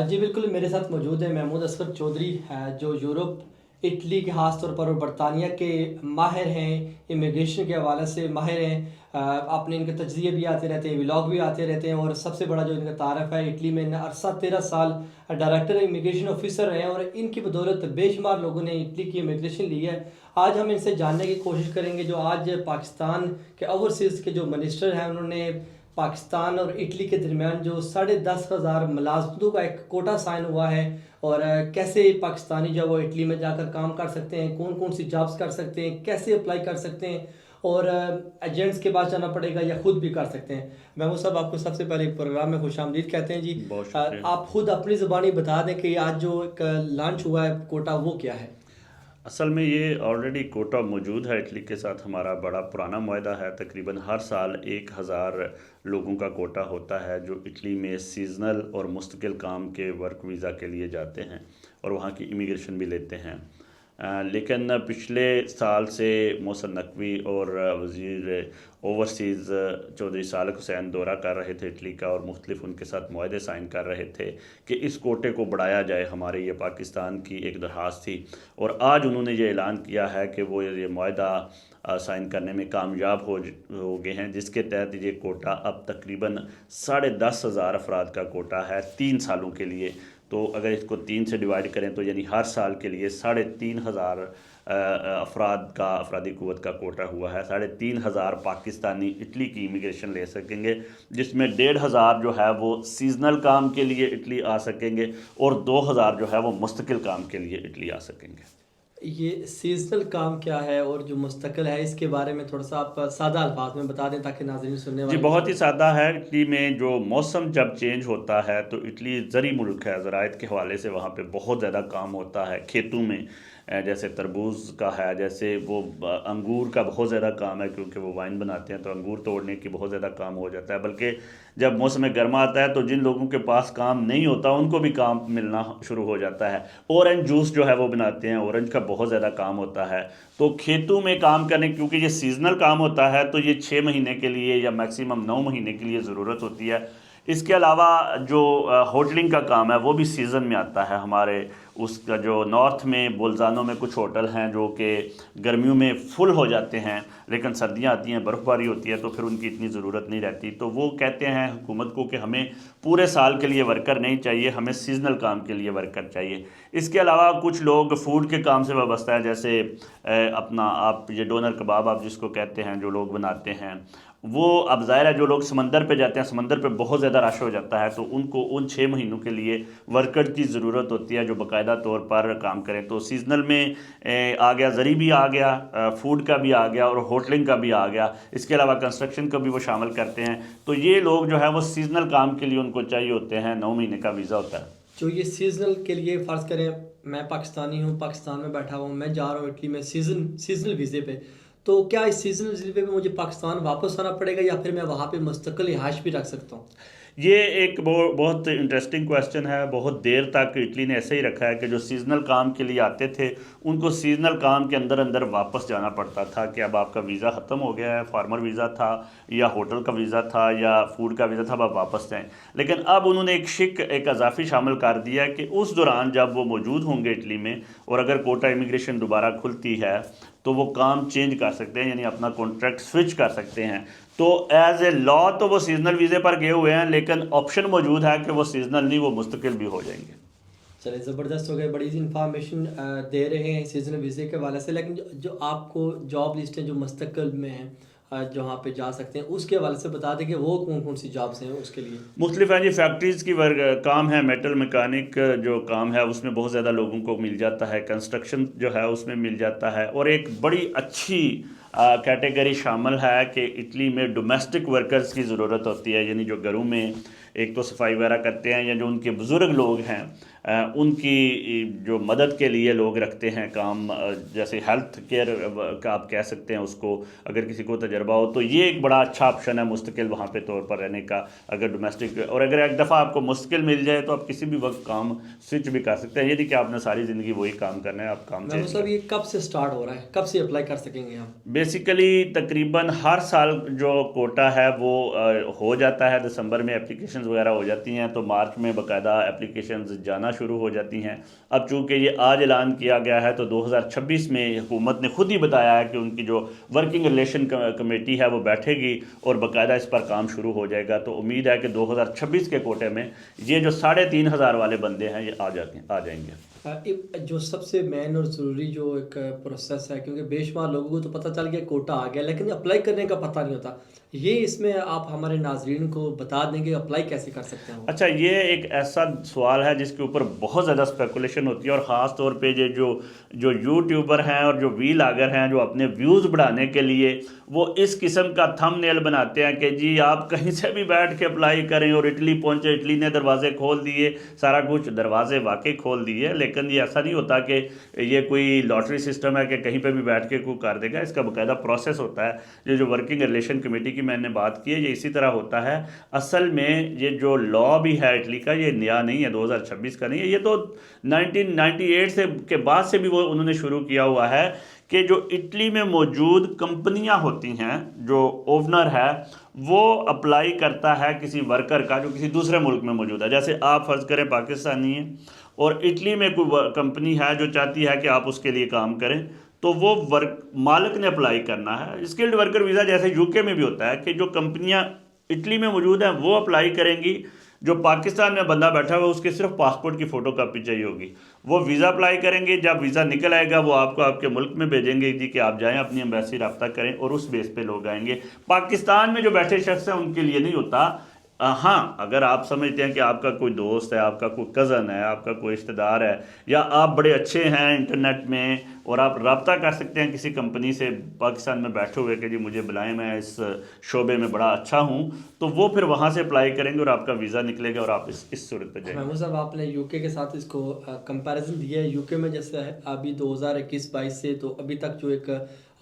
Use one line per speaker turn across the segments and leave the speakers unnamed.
जी बिल्कुल, मेरे साथ मौजूद है महमूद असफ़र चौधरी जो यूरोप, इटली के ख़ास तौर पर और बरतानिया के माहिर हैं, इमिग्रेशन के हवाले से माहिर हैं। अपने इनके तजज़िये भी आते रहते हैं, व्लॉग भी आते रहते हैं और सबसे बड़ा जो इनका तारफ़ है, इटली में इन्हें अरसा 13 साल डायरेक्टर इमिग्रेशन ऑफ़िसर रहे हैं और इनकी बदौलत बेशुमार लोगों ने इटली की इमिग्रेशन ली है। आज हम इनसे जानने की कोशिश करेंगे जो आज पाकिस्तान के ओवरसीज़ के जो मिनिस्टर हैं, उन्होंने पाकिस्तान और इटली के दरमियान जो 10,500 मुलाजमतों का एक कोटा साइन हुआ है और कैसे पाकिस्तानी जो वो इटली में जाकर काम कर सकते हैं, कौन कौन सी जॉब्स कर सकते हैं, कैसे अप्लाई कर सकते हैं और एजेंट्स के पास जाना पड़ेगा या खुद भी कर सकते हैं। महमूद साहब, आपको सबसे पहले प्रोग्राम में खुशामदीद कहते हैं जी।
बहुत शुक्रिया।
आप खुद अपनी ज़ुबानी बता दें कि आज जो एक लॉन्च हुआ है कोटा, वो क्या है?
असल में ये ऑलरेडी कोटा मौजूद है। इटली के साथ हमारा बड़ा पुराना मुआहदा है। तकरीबन हर साल 1000 लोगों का कोटा होता है जो इटली में सीजनल और मुस्तकिल काम के वर्क वीज़ा के लिए जाते हैं और वहाँ की इमिग्रेशन भी लेते हैं। लेकिन पिछले साल से मोहसिन नकवी और वज़ीर ओवरसीज़ चौधरी सालक हुसैन दौरा कर रहे थे इटली का और मुख्तलिफ उनके साथ मुआहदे साइन कर रहे थे कि इस कोटे को बढ़ाया जाए। हमारे ये पाकिस्तान की एक दरख्वास्त थी और आज उन्होंने ये ऐलान किया है कि वो ये मुआहदा साइन करने में कामयाब हो गए हैं, जिसके तहत ये कोटा अब तकरीबन 10,500 अफराद का कोटा है 3 सालों के लिए। तो अगर इसको 3 से डिवाइड करें तो यानी हर साल के लिए 3,500 अफराद का अफरादी क़ुव्वत का कोटा हुआ है। 3,500 पाकिस्तानी इटली की इमिग्रेशन ले सकेंगे, जिसमें 1,500 जो है वो सीजनल काम के लिए इटली आ सकेंगे और 2,000 जो है वो मुस्तकिल काम के लिए इटली आ सकेंगे।
ये सीजनल काम क्या है और जो मुस्तकिल है, इसके बारे में थोड़ा सा आप सादा अल्फाज में बता दें ताकि नाज़रीन सुनने
जी,
वाले को
बहुत ही
समझ।
सादा है। इटली में जो मौसम जब चेंज होता है तो इटली ज़री मुल्क है, ज़राअत के हवाले से वहाँ पे बहुत ज़्यादा काम होता है खेतों में। जैसे तरबूज का है, जैसे वो अंगूर का बहुत ज़्यादा काम है क्योंकि वो वाइन बनाते हैं तो अंगूर तोड़ने की बहुत ज़्यादा काम हो जाता है। बल्कि जब मौसम गर्मा आता है तो जिन लोगों के पास काम नहीं होता उनको भी काम मिलना शुरू हो जाता है। ऑरेंज जूस जो है वो बनाते हैं, ऑरेंज का बहुत ज़्यादा काम होता है। तो खेतों में काम करने, क्योंकि ये सीजनल काम होता है तो ये 6 महीने के लिए या मैक्सिमम 9 महीने के लिए ज़रूरत होती है। इसके अलावा जो होटलिंग का काम है वो भी सीज़न में आता है। हमारे उसका जो नॉर्थ में बोल्जानो में कुछ होटल हैं जो कि गर्मियों में फुल हो जाते हैं, लेकिन सर्दियाँ आती हैं, बर्फ़बारी होती है तो फिर उनकी इतनी ज़रूरत नहीं रहती। तो वो कहते हैं हुकूमत को कि हमें पूरे साल के लिए वर्कर नहीं चाहिए, हमें सीजनल काम के लिए वर्कर चाहिए। इसके अलावा कुछ लोग फ़ूड के काम से वाबस्ता है, जैसे अपना आप ये डोनर कबाब आप जिसको कहते हैं, जो लोग बनाते हैं वो, अब ज़ाहिर है जो लोग समंदर पे जाते हैं, समंदर पे बहुत ज़्यादा रश हो जाता है तो उनको उन 6 महीनों के लिए वर्कर की ज़रूरत होती है जो बाकायदा तौर पर काम करें। तो सीजनल में आ गया, ज़री भी आ गया, फूड का भी आ गया और होटलिंग का भी आ गया। इसके अलावा कंस्ट्रक्शन को भी वो शामिल करते हैं। तो ये लोग जो है वो सीजनल काम के लिए उनको चाहिए होते हैं, 9 महीने का वीज़ा होता है।
जो ये सीजनल के लिए फ़र्ज़ करें, मैं पाकिस्तानी हूँ, पाकिस्तान में बैठा हुआ हूँ, मैं जा रहा हूँ इटली में सीजनल वीज़े पे, तो क्या इस सीजनल वीज़े पे मुझे पाकिस्तान वापस आना पड़ेगा या फिर मैं वहाँ पे मुस्तकिल रिहाइश भी रख सकता हूँ?
ये एक बहुत इंटरेस्टिंग क्वेश्चन है। बहुत देर तक इटली ने ऐसे ही रखा है कि जो सीजनल काम के लिए आते थे उनको सीजनल काम के अंदर अंदर वापस जाना पड़ता था कि अब आपका वीज़ा ख़त्म हो गया है, फार्मर वीज़ा था या होटल का वीज़ा था या फूड का वीज़ा था, अब आप वापस जाएँ। लेकिन अब उन्होंने एक अजाफी शामिल कर दिया कि उस दौरान जब वो मौजूद होंगे इटली में और अगर कोटा इमिग्रेशन दोबारा खुलती है तो वो काम चेंज कर सकते हैं, यानी अपना कॉन्ट्रैक्ट स्विच कर सकते हैं। तो एज ए लॉ तो वो सीजनल वीज़े पर गए हुए हैं, लेकिन ऑप्शन मौजूद है कि वो सीजनल नहीं, वो मुस्तकिल भी हो जाएंगे।
चलिए, ज़बरदस्त हो गए, बड़ी इंफॉर्मेशन दे रहे हैं सीजनल वीज़े के हवाले से। लेकिन जो आपको जॉब लिस्टें जो मुस्तकिल में हैं, जहाँ पे जा सकते हैं, उसके हवाले से बता दें कि वो कौन कौन सी जॉब्स हैं उसके लिए।
मुख्तलिफ हैं जी। फैक्ट्रीज़ की वर्क काम है, मेटल मैकेनिक जो काम है उसमें बहुत ज़्यादा लोगों को मिल जाता है, कंस्ट्रक्शन जो है उसमें मिल जाता है। और एक बड़ी अच्छी कैटेगरी शामिल है कि इटली में डोमेस्टिक वर्कर्स की ज़रूरत होती है, यानी जो घरों में एक तो सफाई वगैरह करते हैं या जो उनके बुज़ुर्ग लोग हैं उनकी जो मदद के लिए लोग रखते हैं काम, जैसे हेल्थ केयर का आप कह सकते हैं उसको, अगर किसी को तजर्बा हो तो ये एक बड़ा अच्छा ऑप्शन है मुस्तकिल वहाँ पे तौर पर रहने का। अगर डोमेस्टिक, और अगर एक दफ़ा आपको मुश्किल मिल जाए तो आप किसी भी वक्त काम स्विच भी कर सकते हैं। यदि कि आपने सारी ज़िंदगी वही काम करना है, आप काम
मैं
चेंज
मतलब
कर।
ये कब से स्टार्ट हो रहा है, कब से अप्लाई कर सकेंगे हम?
बेसिकली तकरीबन हर साल जो कोटा है वो हो जाता है, दिसंबर में एप्लीकेशन एप्लीकेशंस वगैरह हो जाती हैं तो मार्च में बाकायदा एप्लीकेशंस जाना शुरू हो जाती हैं। अब चूँकि ये आज ऐलान किया गया है तो 2026 में हुकूमत ने खुद ही बताया है कि उनकी जो वर्किंग रिलेशन कमेटी है वो बैठेगी और बाकायदा इस पर काम शुरू हो जाएगा। तो उम्मीद है कि 2026 के कोटे में ये जो 3,500 वाले बंदे हैं ये आ जाएंगे।
जो सबसे मेन और ज़रूरी जो एक प्रोसेस है, क्योंकि बेशुमार लोगों को तो पता चल गया कोटा आ गया, लेकिन अप्लाई करने का पता नहीं होता। ये इसमें आप हमारे नाजरीन को बता देंगे अप्लाई कैसे कर सकते हैं वो?
अच्छा, ये एक ऐसा सवाल है जिसके ऊपर बहुत ज़्यादा स्पेकुलेशन होती है और ख़ास तौर पे ये जो यूट्यूबर हैं और जो वीलॉगर हैं जो अपने व्यूज़ बढ़ाने के लिए वो इस किस्म का थंबनेल बनाते हैं कि जी आप कहीं से भी बैठ के अप्लाई करें और इटली पहुंचे, इटली ने दरवाजे खोल दिए, सारा कुछ दरवाजे वाकई खोल दिए। लेकिन ये ऐसा नहीं होता कि ये कोई लॉटरी सिस्टम है कि कहीं पे भी बैठ के कोई कर देगा। इसका बाकायदा प्रोसेस होता है। जो वर्किंग रिलेशन कमेटी की मैंने बात की है ये इसी तरह होता है। असल में ये जो लॉ भी है इटली का ये नया नहीं है, 2026 का नहीं है, ये तो 1998 से के बाद से भी वो उन्होंने शुरू किया हुआ है कि जो इटली में मौजूद कंपनियां होती हैं, जो ओनर है वो अप्लाई करता है किसी वर्कर का जो किसी दूसरे मुल्क में मौजूद है। जैसे आप फ़र्ज़ करें पाकिस्तानी हैं और इटली में कोई कंपनी है जो चाहती है कि आप उसके लिए काम करें, तो वो मालिक ने अप्लाई करना है। स्किल्ड वर्कर वीज़ा जैसे यूके में भी होता है कि जो कंपनियां इटली में मौजूद हैं वो अप्लाई करेंगी, जो पाकिस्तान में बंदा बैठा हुआ उसके सिर्फ पासपोर्ट की फ़ोटो कापी चाहिए होगी, वो वीज़ा अप्लाई करेंगे। जब वीज़ा निकल आएगा वो आपको आपके मुल्क में भेजेंगे जी कि आप जाएं अपनी एम्बेसी रब्ता करें और उस बेस पे लोग आएंगे। पाकिस्तान में जो बैठे शख्स हैं उनके लिए नहीं होता। हाँ, अगर आप समझते हैं कि आपका कोई दोस्त है, आपका कोई कज़न है, आपका कोई रिश्तेदार है, या आप बड़े अच्छे हैं इंटरनेट में और आप रब्ता कर सकते हैं किसी कंपनी से पाकिस्तान में बैठे हुए कि जी मुझे बुलाएं, मैं इस शोबे में बड़ा अच्छा हूँ, तो वो फिर वहाँ से अप्लाई करेंगे और आपका वीज़ा निकलेगा और आप इस सूरत पर जाएंगे।
महमूद साहब, आपने यूके के साथ इसको कंपैरिजन दिया है। यूके में जैसे अभी 2021-22 से तो अभी तक जो एक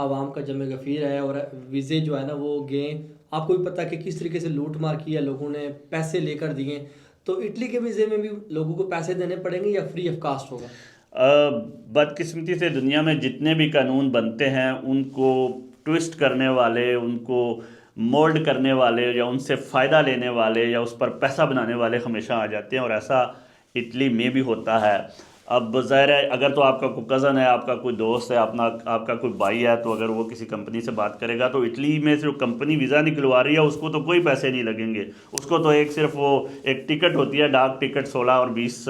आवाम का जमे गफ़ीर है और वीज़े जो है ना वो गए, आपको भी पता है कि किस तरीके से लूट मार किया, लोगों ने पैसे लेकर दिए। तो इटली के वीज़े में भी लोगों को पैसे देने पड़ेंगे या फ्री ऑफ कास्ट होगा?
बदकिस्मती से दुनिया में जितने भी कानून बनते हैं उनको ट्विस्ट करने वाले, उनको मोल्ड करने वाले या उनसे फ़ायदा लेने वाले या उस पर पैसा बनाने वाले हमेशा आ जाते हैं और ऐसा इटली में भी होता है। अब ज़ाहिर है अगर तो आपका कोई कज़न है, आपका कोई दोस्त है, आपका कोई भाई है, तो अगर वो किसी कंपनी से बात करेगा तो इटली में जो कंपनी वीज़ा निकलवा रही है उसको तो कोई पैसे नहीं लगेंगे। उसको तो सिर्फ वो एक टिकट होती है, डाक टिकट 16 और 20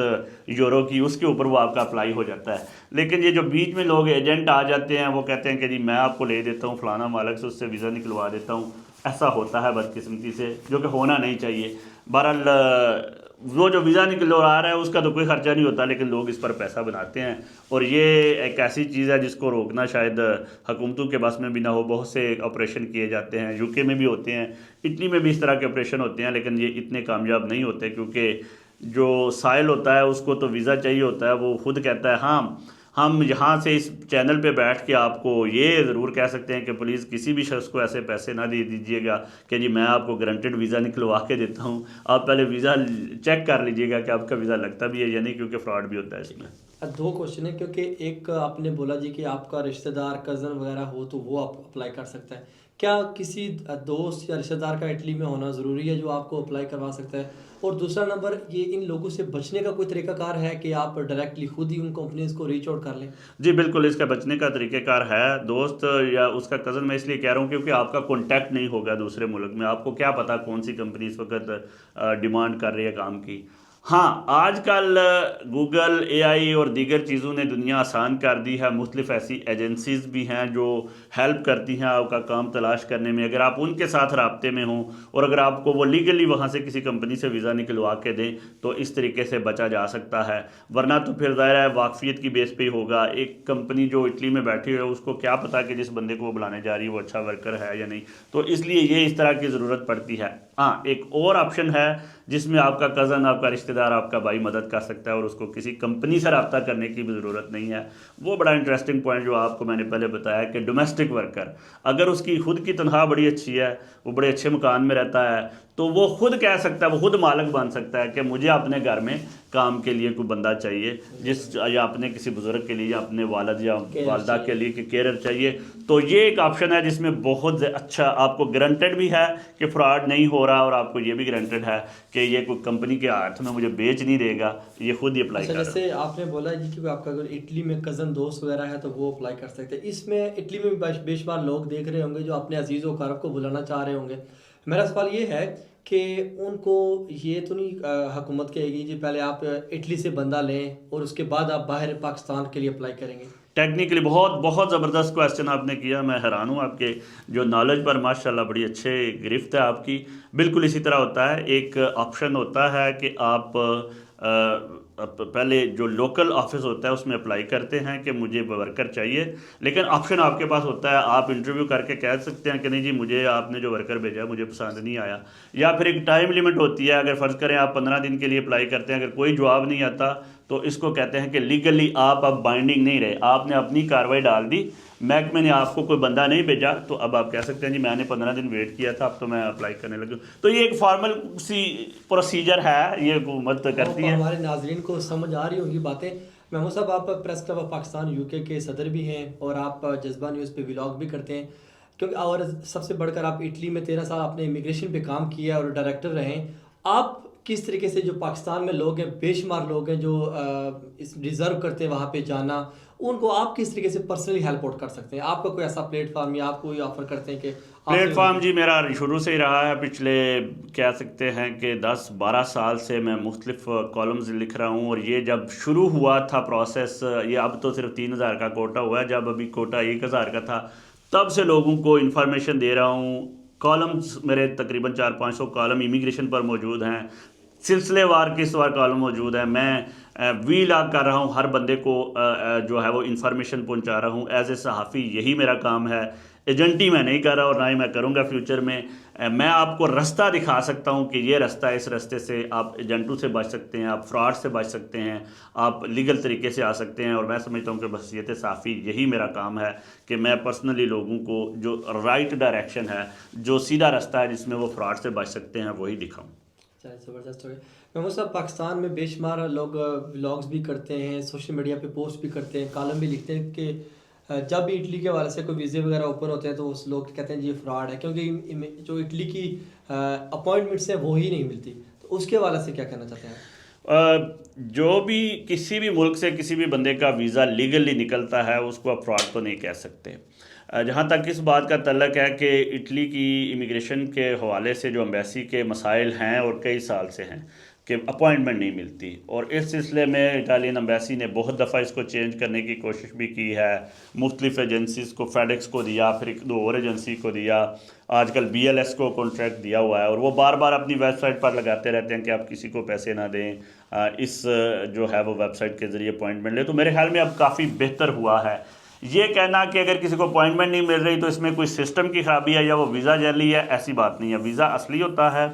यूरो की, उसके ऊपर वो आपका अप्लाई हो जाता है। लेकिन ये जो बीच में लोग एजेंट आ जाते हैं वो कहते हैं कि जी मैं आपको ले देता हूँ फ़लाना मालिक से, उससे वीज़ा निकलवा देता हूँ, ऐसा होता है बदकिस्मती से, जो कि होना नहीं चाहिए। बहरहाल वो जो वीज़ा निकल आ रहा है उसका तो कोई ख़र्चा नहीं होता, लेकिन लोग इस पर पैसा बनाते हैं और ये एक ऐसी चीज़ है जिसको रोकना शायद हुकूमतों के बस में भी ना हो। बहुत से ऑपरेशन किए जाते हैं, यूके में भी होते हैं, इटली में भी इस तरह के ऑपरेशन होते हैं, लेकिन ये इतने कामयाब नहीं होते क्योंकि जो साइल होता है उसको तो वीज़ा चाहिए होता है। वो खुद कहता है हाँ हम यहाँ से इस चैनल पे बैठ के आपको ये ज़रूर कह सकते हैं कि प्लीज़ किसी भी शख्स को ऐसे पैसे ना दे दीजिएगा कि जी मैं आपको गारंटेड वीज़ा निकलवा के देता हूँ, आप पहले वीज़ा चेक कर लीजिएगा कि आपका वीज़ा लगता भी है या नहीं, क्योंकि फ्रॉड भी होता है इसमें।
दो क्वेश्चन है, क्योंकि एक आपने बोला जी कि आपका रिश्तेदार कज़न वगैरह हो तो वो आप अप्लाई कर सकता है। क्या किसी दोस्त या रिश्तेदार का इटली में होना ज़रूरी है जो आपको अप्लाई करवा सकता है? और दूसरा नंबर, ये इन लोगों से बचने का कोई तरीकाकार है कि आप डायरेक्टली खुद ही उन कंपनीज को रीच आउट कर लें?
जी बिल्कुल, इसका बचने का तरीक़ाकार है। दोस्त या उसका कज़न मैं इसलिए कह रहा हूँ क्योंकि आपका कॉन्टैक्ट नहीं होगा दूसरे मुल्क में, आपको क्या पता कौन सी कंपनी इस वक्त डिमांड कर रही है काम की। हाँ, आजकल गूगल, एआई और दीगर चीज़ों ने दुनिया आसान कर दी है। मुख्तलिफ ऐसी एजेंसीज़ भी हैं जो हेल्प करती हैं आपका काम तलाश करने में। अगर आप उनके साथ राब्ते में हों और अगर आपको वो लीगली वहाँ से किसी कंपनी से वीज़ा निकलवा के दें तो इस तरीके से बचा जा सकता है। वरना तो फिर ज़ाहिर है वाकफियत की बेस पे ही होगा। एक कंपनी जो इटली में बैठी हुई है उसको क्या पता कि जिस बंदे को वो बुलाने जा रही है वो अच्छा वर्कर है या नहीं, तो इसलिए ये इस तरह की ज़रूरत पड़ती है। हाँ, एक और ऑप्शन है जिसमें आपका कज़न, आपका रिश्तेदार, आपका भाई मदद कर सकता है और उसको किसी कंपनी से रब्ता करने की भी ज़रूरत नहीं है। वो बड़ा इंटरेस्टिंग पॉइंट जो आपको मैंने पहले बताया कि डोमेस्टिक वर्कर, अगर उसकी खुद की तनख्वाह बड़ी अच्छी है, वो बड़े अच्छे मकान में रहता है, तो वो खुद कह सकता है, वो खुद मालिक बन सकता है कि मुझे अपने घर में काम के लिए कोई बंदा चाहिए, या अपने किसी बुजुर्ग के लिए या अपने वालिद या वालदा के लिए कि केयर चाहिए। तो ये एक ऑप्शन है जिसमें बहुत अच्छा आपको गारंटेड भी है कि फ्रॉड नहीं हो रहा, और आपको ये भी गारंटेड है कि ये कोई कंपनी के हाथ में मुझे बेच नहीं देगा, ये खुद ही अप्लाई कर रहा है।
जैसे आपने बोला जी कि आपका अगर इटली में कज़न दोस्त वगैरह है तो वो अप्लाई कर सकते हैं। इसमें इटली में बेशुमार लोग देख रहे होंगे जो अपने अजीज़ व अक़ारब को बुलाना चाह रहे होंगे। मेरा सवाल ये है कि उनको ये तो नहीं हुकूमत कहेगी जी पहले आप इटली से बंदा लें और उसके बाद आप बाहर पाकिस्तान के लिए अप्लाई करेंगे?
टेक्निकली बहुत बहुत ज़बरदस्त क्वेश्चन आपने किया, मैं हैरान हूँ आपके जो नॉलेज पर, माशाल्लाह बड़ी अच्छे गिरफ्त है आपकी। बिल्कुल इसी तरह होता है, एक ऑप्शन होता है कि आप पहले जो लोकल ऑफिस होता है उसमें अप्लाई करते हैं कि मुझे वर्कर चाहिए, लेकिन ऑप्शन आपके पास होता है, आप इंटरव्यू करके कह सकते हैं कि नहीं जी मुझे आपने जो वर्कर भेजा मुझे पसंद नहीं आया। या फिर एक टाइम लिमिट होती है, अगर फ़र्ज़ करें आप 15 दिन के लिए अप्लाई करते हैं, अगर कोई जवाब नहीं आता तो इसको कहते हैं कि लीगली आप अब बाइंडिंग नहीं रहे, आपने अपनी कार्रवाई डाल दी, महकमे ने आपको कोई बंदा नहीं भेजा, तो अब आप कह सकते हैं जी मैंने 15 दिन वेट किया था, अब तो मैं अप्लाई करने लगी हूँ। तो ये एक फॉर्मल सी प्रोसीजर है, ये हुकूमत करती है।
हमारे नाजरीन को समझ आ रही होंगी बातें। महमूद साहब, आप press club of Pakistan UK के सदर भी हैं और आप जज्बा न्यूज़ पे व्लॉग भी करते हैं, क्योंकि और सबसे बढ़कर आप इटली में 13 साल आपने इमिग्रेशन पे काम किया और डायरेक्टर रहे। आप किस तरीके से जो पाकिस्तान में लोग हैं, बेशुमार लोग हैं जो इस डिज़र्व करते हैं वहाँ पे जाना, उनको आप किस तरीके से पर्सनली हेल्प आउट कर सकते हैं? आपका कोई ऐसा प्लेटफॉर्म या आप कोई ऑफ़र करते हैं कि
प्लेटफॉर्म? जी मेरा शुरू से ही रहा है, पिछले कह सकते हैं कि 10-12 साल से मैं मुख्तलिफ कॉलम्स लिख रहा हूँ। और ये जब शुरू हुआ था प्रोसेस, ये अब तो सिर्फ 3000 का कोटा हुआ है, जब अभी कोटा 1000 का था तब से लोगों को इन्फॉर्मेशन दे रहा हूँ। कॉलम्स मेरे तकरीबन 400-500 कॉलम इमिग्रेशन पर मौजूद हैं, सिलसिलेवार किसवार कॉलम मौजूद है। मैं व्लॉग कर रहा हूँ, हर बंदे को जो है वो इन्फॉर्मेशन पहुँचा रहा हूँ। एज ए सहाफ़ी यही मेरा काम है, एजेंटी मैं नहीं कर रहा और ना ही मैं करूँगा फ्यूचर में। मैं आपको रास्ता दिखा सकता हूँ कि ये रास्ता है, इस रास्ते से आप एजेंटों से बच सकते हैं, आप फ्रॉड से बच सकते हैं, आप लीगल तरीके से आ सकते हैं। और मैं समझता हूँ कि बहसीयत सहाफ़ी यही मेरा काम है कि मैं पर्सनली लोगों को जो राइट डायरेक्शन है, जो सीधा रास्ता है जिसमें वो फ्रॉड से बच सकते हैं, वही दिखाऊँ।
ज़बरदस्त हो गया। महमूद साहब, पाकिस्तान में बेशुमार लोग व्लॉग्स भी करते हैं, सोशल मीडिया पे पोस्ट भी करते हैं, कॉलम भी लिखते हैं कि जब भी इटली के हवाले से कोई वीज़े वगैरह ओपन होते हैं तो उस लोग कहते हैं जी ये फ्रॉड है, क्योंकि जो इटली की अपॉइंटमेंट्स हैं वो ही नहीं मिलती। तो उसके हवाले से क्या कहना चाहते हैं?
जो भी किसी भी मुल्क से किसी भी बंदे का वीज़ा लीगली निकलता है उसको आप फ्रॉड तो नहीं कह सकते। जहाँ तक इस बात का तल्लक है कि इटली की इमिग्रेशन के हवाले से जो एम्बेसी के मसाइल हैं और कई साल से हैं कि अपॉइंटमेंट नहीं मिलती, और इस सिलसिले में इटालियन एम्बेसी ने बहुत दफ़ा इसको चेंज करने की कोशिश भी की है। मुख्तलिफ एजेंसीज़ को, फेडेक्स को दिया, फिर एक दो और एजेंसी को दिया, आजकल BLS को कॉन्ट्रैक्ट दिया हुआ है, और वो बार बार अपनी वेबसाइट पर लगाते रहते हैं कि आप किसी को पैसे ना दें, इस जो है वो वेबसाइट के ज़रिए अपॉइंटमेंट लें। तो मेरे ख्याल में अब काफ़ी बेहतर हुआ है। ये कहना कि अगर किसी को अपॉइंटमेंट नहीं मिल रही तो इसमें कोई सिस्टम की ख़राबी है या वो वीज़ा जैली है, ऐसी बात नहीं है। वीज़ा असली होता है,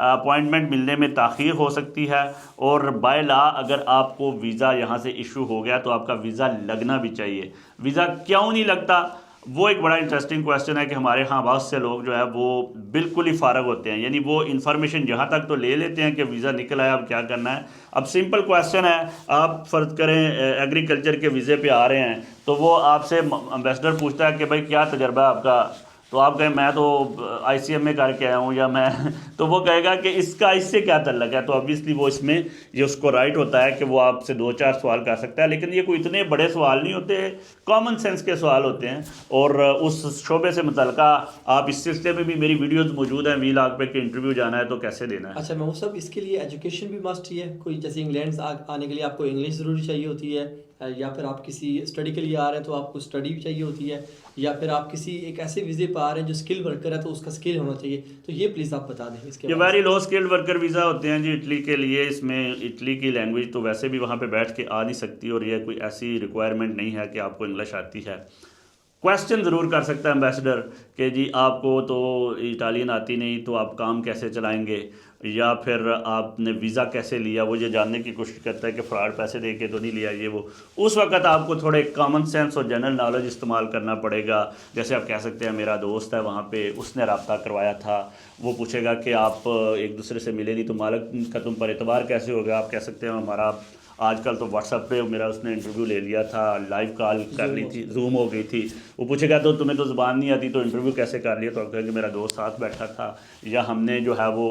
अपॉइंटमेंट मिलने में ताख़ीर हो सकती है, और बाय लॉ अगर आपको वीज़ा यहाँ से इशू हो गया तो आपका वीज़ा लगना भी चाहिए। वीज़ा क्यों नहीं लगता, वो एक बड़ा इंटरेस्टिंग क्वेश्चन है कि हमारे यहाँ बहुत से लोग जो है वो बिल्कुल ही फ़ारग होते हैं, यानी वो इन्फॉर्मेशन जहाँ तक तो ले लेते हैं कि वीज़ा निकल आया अब क्या करना है। अब सिंपल क्वेश्चन है, आप फ़र्ज़ करें एग्रीकल्चर के वीज़े पे आ रहे हैं तो वो आपसे एम्बेसडर पूछता है कि भाई क्या तजर्बा है आपका, तो आप कहें मैं तो ICM में करके आया हूँ या मैं तो वो कहेगा कि इसका इससे क्या तल्लक है। तो ऑब्वियसली वो इसमें ये उसको राइट होता है कि वो आपसे 2-4 सवाल कर सकता है, लेकिन ये कोई इतने बड़े सवाल नहीं होते, कॉमन सेंस के सवाल होते हैं। और उस शोबे से मुतल्लिका आप इस सिलसिले में भी मेरी वीडियोज़ मौजूद हैं व्लॉग पे कि इंटरव्यू जाना है तो कैसे देना है।
अच्छा महमूद साहब, इसके लिए एजुकेशन भी मस्ट ही है कोई? जैसे इंग्लैंड आने के लिए आपको इंग्लिश ज़रूरी चाहिए होती है, या फिर आप किसी स्टडी के लिए आ रहे हैं तो आपको स्टडी भी चाहिए होती है, या फिर आप किसी एक ऐसे वीज़े पर आ रहे हैं जो स्किल वर्कर है तो उसका स्किल होना चाहिए। तो ये प्लीज़ आप बता दें इसके।
ये very low skilled worker visa होते हैं जी इटली के लिए। इसमें इटली की लैंग्वेज तो वैसे भी वहाँ पे बैठ के आ नहीं सकती, और यह कोई ऐसी रिक्वायरमेंट नहीं है कि आपको इंग्लिश आती है। क्वेश्चन ज़रूर कर सकता है एम्बेसडर कि जी आपको तो इटालियन आती नहीं तो आप काम कैसे चलाएंगे। या फिर आपने वीज़ा कैसे लिया, वो ये जानने की कोशिश करता है कि फ़्रॉड पैसे दे के तो नहीं लिया ये वो। उस वक्त आपको थोड़े कॉमन सेंस और जनरल नॉलेज इस्तेमाल करना पड़ेगा। जैसे आप कह सकते हैं मेरा दोस्त है वहाँ पे, उसने रब्ता करवाया था, वो पूछेगा कि आप एक दूसरे से मिले नहीं तो मालिक का तुम पर एतबार कैसे होगा। आप कह सकते हैं हमारा आजकल तो व्हाट्सएप पे मेरा उसने इंटरव्यू ले लिया था, लाइव कॉल कर ली थी, जूम हो गई थी। वो पूछेगा तो तुम्हें तो ज़ुबान नहीं आती तो इंटरव्यू कैसे कर लिया, तो आप कहेंगे मेरा दोस्त साथ बैठा था, या हमने जो है वो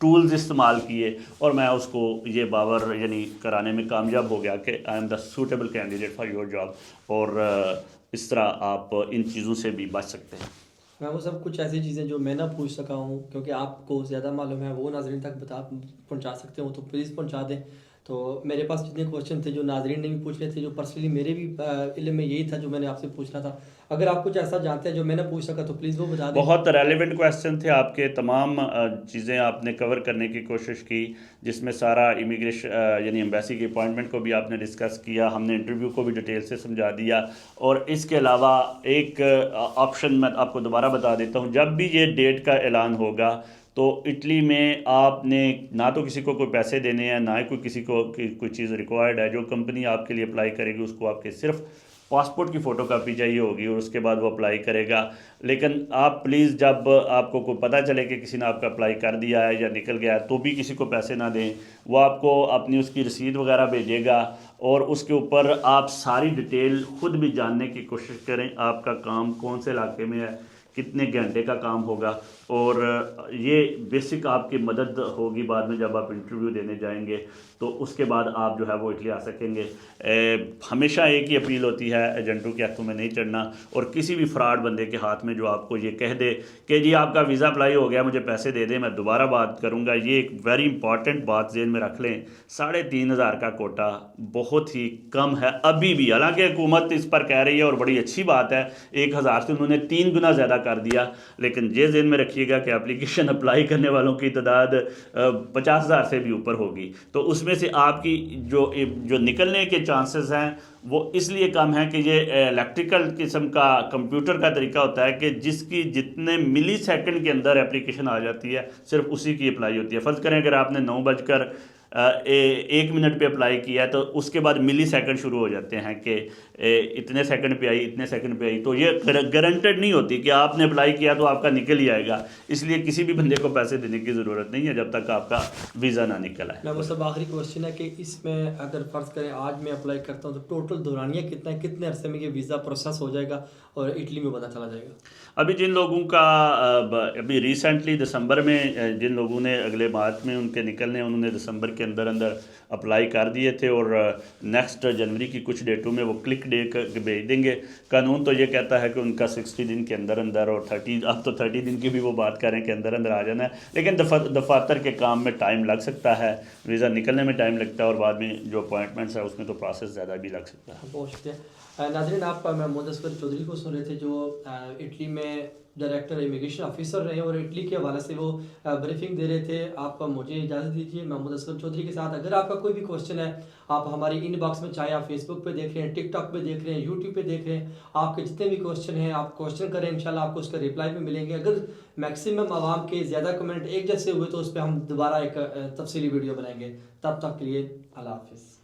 टूल्स इस्तेमाल किए और मैं उसको ये बावर यानी कराने में कामयाब हो गया कि I am the suitable candidate for your job. और इस तरह आप इन चीज़ों से भी बच सकते हैं।
मैं वो सब कुछ ऐसी चीज़ें जो मैं ना पूछ सका हूँ, क्योंकि आपको ज़्यादा मालूम है, वो नाजरीन तक पहुँचा सकते हो तो प्लीज़ पहुँचा दें। तो मेरे पास जितने क्वेश्चन थे जो नाजरीन ने भी पूछ रहे थे, जो पर्सनली मेरे भी इल्म में यही था जो मैंने आपसे पूछना था। अगर आप कुछ ऐसा जानते हैं जो मैं ना पूछ सका तो प्लीज़ वो बता दें।
बहुत रेलेवेंट क्वेश्चन थे आपके, तमाम चीज़ें आपने कवर करने की कोशिश की, जिसमें सारा इमिग्रेशन यानी एम्बेसी की अपॉइंटमेंट को भी आपने डिस्कस किया, हमने इंटरव्यू को भी डिटेल से समझा दिया। और इसके अलावा एक ऑप्शन मैं आपको दोबारा बता देता हूँ, जब भी ये डेट का ऐलान होगा तो इटली में आपने ना तो किसी को कोई पैसे देने हैं, ना ही कोई किसी को कोई चीज़ रिक्वायर्ड है। जो कंपनी आपके लिए अप्लाई करेगी उसको आपके सिर्फ पासपोर्ट की फ़ोटोकॉपी चाहिए होगी और उसके बाद वो अप्लाई करेगा। लेकिन आप प्लीज़ जब आपको कोई पता चले कि किसी ने आपका अप्लाई कर दिया है या निकल गया है तो भी किसी को पैसे ना दें। वो आपको अपनी उसकी रसीद वगैरह भेजेगा और उसके ऊपर आप सारी डिटेल खुद भी जानने की कोशिश करें, आपका काम कौन से इलाके में है, कितने घंटे का काम होगा। और ये बेसिक आपकी मदद होगी बाद में जब आप इंटरव्यू देने जाएंगे, तो उसके बाद आप जो है वो इटली आ सकेंगे। हमेशा एक ही अपील होती है, एजेंटों के हाथों में नहीं चढ़ना। और किसी भी फ्रॉड बंदे के हाथ में जो आपको ये कह दे कि जी आपका वीज़ा अप्लाई हो गया, मुझे पैसे दे दें, मैं दोबारा बात करूँगा, ये एक वेरी इंपॉर्टेंट बात जेन में रख लें। 3,500 का कोटा बहुत ही कम है अभी भी, हालांकि हुकूमत इस पर कह रही है और बड़ी अच्छी बात है, 1,000 से उन्होंने 3 गुना ज़्यादा कर दिया। लेकिन ये जेन में रखिएगा कि एप्लीकेशन अप्लाई करने वालों की तादाद 50,000 से भी ऊपर होगी। तो उसमें से आपकी जो निकलने के चांसेस हैं वो इसलिए कम है कि ये इलेक्ट्रिकल किस्म का कंप्यूटर का तरीका होता है कि जिसकी जितने मिली सेकंड के अंदर एप्लीकेशन आ जाती है सिर्फ उसी की अप्लाई होती है। फ़र्ज़ करें अगर आपने 9 बजकर 1 मिनट पे अप्लाई किया है तो उसके बाद मिली सेकंड शुरू हो जाते हैं कि इतने सेकंड पे आई, इतने सेकंड पे आई। तो ये गारंटेड नहीं होती कि आपने अप्लाई किया तो आपका निकल ही आएगा। इसलिए किसी भी बंदे को पैसे देने की ज़रूरत नहीं है जब तक आपका वीज़ा ना निकल आए।
मैं वो सब आखिरी क्वेश्चन है कि इसमें अगर फ़र्ज़ करें आज मैं अप्लाई करता हूँ तो टोटल दौरानिया कितना है, कितने अरसे में ये वीज़ा प्रोसेस हो जाएगा और इटली में पता चला जाएगा?
अभी जिन लोगों का अभी रिसेंटली दिसंबर में जिन लोगों ने अगले मार्च में उनके निकलने, उन्होंने दिसंबर के अंदर अंदर अप्लाई कर दिए थे और नेक्स्ट जनवरी की कुछ डेटों में वो क्लिक डे भेज देंगे। कानून तो ये कहता है कि उनका 60 दिन के अंदर अंदर और 30, अब तो 30 दिन की भी वो बात करें कि अंदर अंदर आ जाना है। लेकिन दफातर के काम में टाइम लग सकता है, वीज़ा निकलने में टाइम लगता है और बाद में जो अपॉइंटमेंट्स है उसमें तो प्रोसेस ज़्यादा भी लग सकता है।
बहुत शुक्रिया। नाज़रीन, आप महमूद असगर चौधरी को सुन रहे थे जो इटली में डायरेक्टर इमिग्रेशन ऑफिसर रहे और इटली के हवाले से वो ब्रीफिंग दे रहे थे। आप मुझे इजाज़त दीजिए महमूद असगर चौधरी के साथ। अगर आपका कोई भी क्वेश्चन है आप हमारी इनबॉक्स में, चाहे आप फेसबुक पे देख रहे हैं, टिकटॉक पे देख रहे हैं, यूट्यूब पे देख रहे हैं, आपके जितने भी क्वेश्चन हैं आप क्वेश्चन करें, इंशाल्लाह आपको उसका रिप्लाई भी मिलेंगे। अगर मैक्सिमम आवाम के ज़्यादा कमेंट एक जैसे हुए तो उस पर हम दोबारा एक तफसीली वीडियो बनाएंगे। तब तक के लिए अल्लाह हाफिज़।